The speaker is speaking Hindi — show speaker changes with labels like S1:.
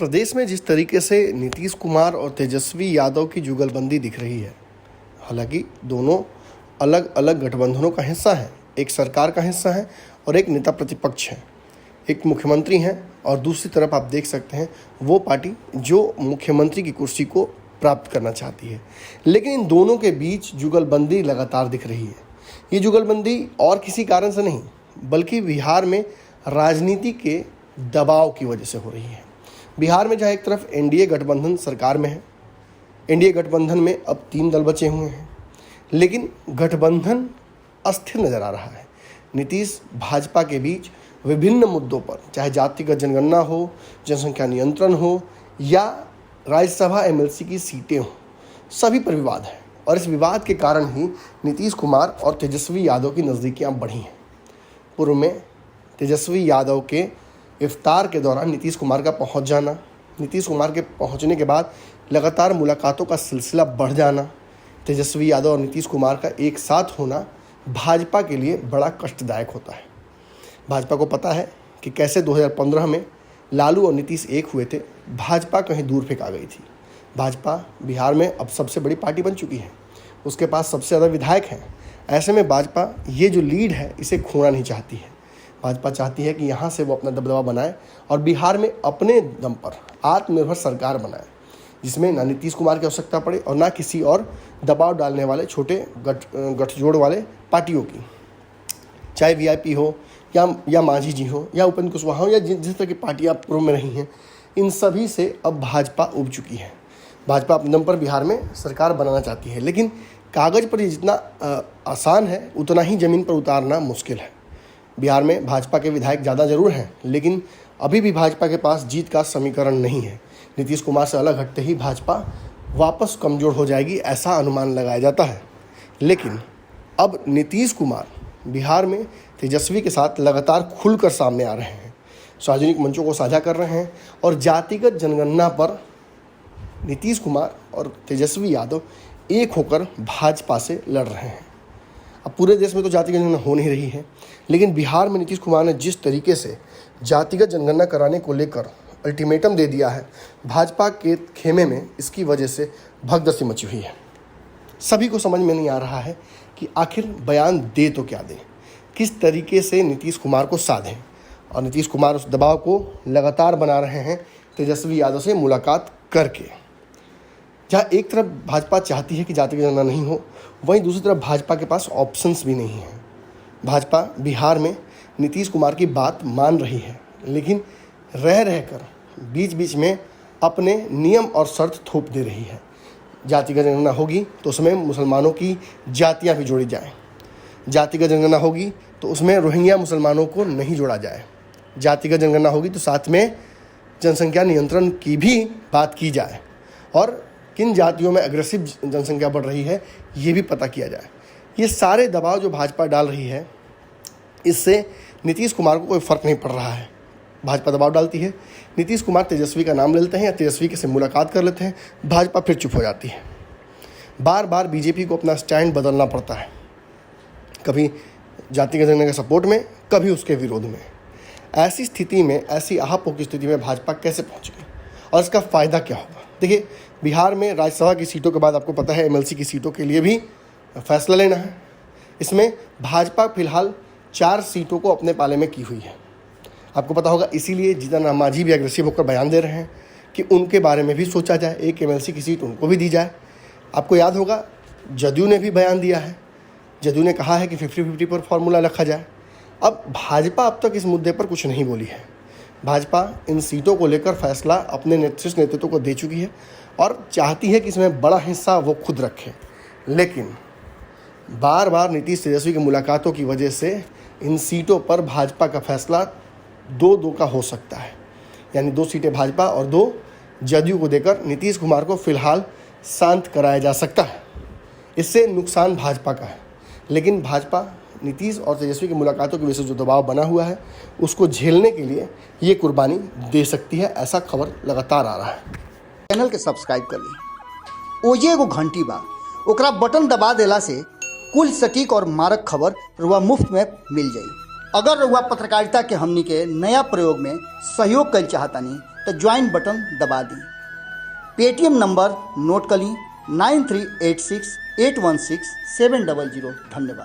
S1: प्रदेश में जिस तरीके से नीतीश कुमार और तेजस्वी यादव की जुगलबंदी दिख रही है, हालांकि दोनों अलग अलग गठबंधनों का हिस्सा हैं। एक सरकार का हिस्सा है और एक नेता प्रतिपक्ष है, एक मुख्यमंत्री हैं और दूसरी तरफ आप देख सकते हैं वो पार्टी जो मुख्यमंत्री की कुर्सी को प्राप्त करना चाहती है। लेकिन इन दोनों के बीच जुगलबंदी लगातार दिख रही है। ये जुगलबंदी और किसी कारण से नहीं बल्कि बिहार में राजनीति के दबाव की वजह से हो रही है। बिहार में जहाँ एक तरफ एनडीए गठबंधन सरकार में है, एनडीए गठबंधन में अब 3 दल बचे हुए हैं, लेकिन गठबंधन अस्थिर नज़र आ रहा है। नीतीश भाजपा के बीच विभिन्न मुद्दों पर, चाहे जातिगत जनगणना हो, जनसंख्या नियंत्रण हो या राज्यसभा एमएलसी की सीटें हों, सभी पर विवाद है और इस विवाद के कारण ही नीतीश कुमार और तेजस्वी यादव की नज़दीकियाँ बढ़ी हैं। पूर्व में तेजस्वी यादव के इफ्तार के दौरान नीतीश कुमार का पहुंच जाना, नीतीश कुमार के पहुंचने के बाद लगातार मुलाकातों का सिलसिला बढ़ जाना, तेजस्वी यादव और नीतीश कुमार का एक साथ होना भाजपा के लिए बड़ा कष्टदायक होता है। भाजपा को पता है कि कैसे 2015 में लालू और नीतीश एक हुए थे, भाजपा कहीं दूर फेंका गई थी। भाजपा बिहार में अब सबसे बड़ी पार्टी बन चुकी है, उसके पास सबसे ज़्यादा विधायक हैं। ऐसे में भाजपा ये जो लीड है इसे खोना नहीं चाहती है। भाजपा चाहती है कि यहाँ से वो अपना दबदबा बनाए और बिहार में अपने दम पर आत्मनिर्भर सरकार बनाए, जिसमें ना नीतीश कुमार की आवश्यकता पड़े और ना किसी और दबाव डालने वाले छोटे गठजोड़ वाले पार्टियों की, चाहे वीआईपी हो या मांझी जी हो या उपेंद्र कुशवाहा हो या जिस तरह की पार्टियाँ पूर्व में रही हैं, इन सभी से अब भाजपा उब चुकी है। भाजपा अपने दम पर बिहार में सरकार बनाना चाहती है, लेकिन कागज़ पर ये जितना आसान है उतना ही ज़मीन पर उतारना मुश्किल है। बिहार में भाजपा के विधायक ज़्यादा जरूर हैं, लेकिन अभी भी भाजपा के पास जीत का समीकरण नहीं है। नीतीश कुमार से अलग हटते ही भाजपा वापस कमज़ोर हो जाएगी, ऐसा अनुमान लगाया जाता है। लेकिन अब नीतीश कुमार बिहार में तेजस्वी के साथ लगातार खुलकर सामने आ रहे हैं, सार्वजनिक मंचों को साझा कर रहे हैं और जातिगत जनगणना पर नीतीश कुमार और तेजस्वी यादव एक होकर भाजपा से लड़ रहे हैं। अब पूरे देश में तो जातिगत जनगणना हो नहीं रही है, लेकिन बिहार में नीतीश कुमार ने जिस तरीके से जातिगत जनगणना कराने को लेकर अल्टीमेटम दे दिया है, भाजपा के खेमे में इसकी वजह से भगदड़ी मची हुई है। सभी को समझ में नहीं आ रहा है कि आखिर बयान दे तो क्या दें, किस तरीके से नीतीश कुमार को साधें। और नीतीश कुमार उस दबाव को लगातार बना रहे हैं तेजस्वी यादव से मुलाकात करके। जहाँ एक तरफ भाजपा चाहती है कि जातिगत जनगणना नहीं हो, वहीं दूसरी तरफ भाजपा के पास ऑप्शंस भी नहीं हैं। भाजपा बिहार में नीतीश कुमार की बात मान रही है, लेकिन रहकर बीच बीच में अपने नियम और शर्त थोप दे रही है। जातिगत जनगणना होगी तो उसमें मुसलमानों की जातियां भी जोड़ी जाएं। जातिगत जनगणना होगी तो उसमें रोहिंग्या मुसलमानों को नहीं जोड़ा जाए। जातिगत जनगणना होगी तो साथ में जनसंख्या नियंत्रण की भी बात की जाए और किन जातियों में अग्रेसिव जनसंख्या बढ़ रही है ये भी पता किया जाए। ये सारे दबाव जो भाजपा डाल रही है, इससे नीतीश कुमार को कोई फ़र्क नहीं पड़ रहा है। भाजपा दबाव डालती है, नीतीश कुमार तेजस्वी का नाम ले लेते हैं या तेजस्वी के से मुलाकात कर लेते हैं, भाजपा फिर चुप हो जाती है। बार बार बीजेपी को अपना स्टैंड बदलना पड़ता है, कभी जातिगत जनगणना के सपोर्ट में, कभी उसके विरोध में। ऐसी स्थिति में, ऐसी आहापोह की स्थिति में भाजपा कैसे पहुँचेगी और इसका फ़ायदा क्या होगा? देखिए, बिहार में राज्यसभा की सीटों के बाद आपको पता है एमएलसी की सीटों के लिए भी फैसला लेना है। इसमें भाजपा फिलहाल 4 सीटों को अपने पाले में की हुई है। आपको पता होगा, इसीलिए जीतन राम मांझी भी अग्रेसिव होकर बयान दे रहे हैं कि उनके बारे में भी सोचा जाए, एक एमएलसी की सीट उनको भी दी जाए। आपको याद होगा, जदयू ने भी बयान दिया है, जदयू ने कहा है कि 50-50 पर फॉर्मूला रखा जाए। अब भाजपा अब तक इस मुद्दे पर कुछ नहीं बोली है। भाजपा इन सीटों को लेकर फैसला अपने शीर्ष नेतृत्व को दे चुकी है और चाहती है कि इसमें बड़ा हिस्सा वो खुद रखे। लेकिन बार बार नीतीश तेजस्वी की मुलाकातों की वजह से इन सीटों पर भाजपा का फैसला 2-2 का हो सकता है, यानी 2 सीटें भाजपा और 2 जदयू को देकर नीतीश कुमार को फिलहाल शांत कराया जा सकता है। इससे नुकसान भाजपा का है, लेकिन भाजपा नीतीश और तेजस्वी की मुलाकातों की वजह से जो दबाव बना हुआ है उसको झेलने के लिए ये कुर्बानी दे सकती है, ऐसा खबर लगातार आ रहा है।
S2: चैनल के सब्सक्राइब कर ली, ओजे एगो घंटी बा, ओकरा बटन दबा देला से कुल सटीक और मारक खबर रुआ मुफ्त में मिल जाई। अगर रुआ पत्रकारिता के हमनी के नया प्रयोग में सहयोग कर चाहतानी तो ज्वाइन बटन दबा दी। पेटीएम नंबर नोट कर ली 9386816700। धन्यवाद।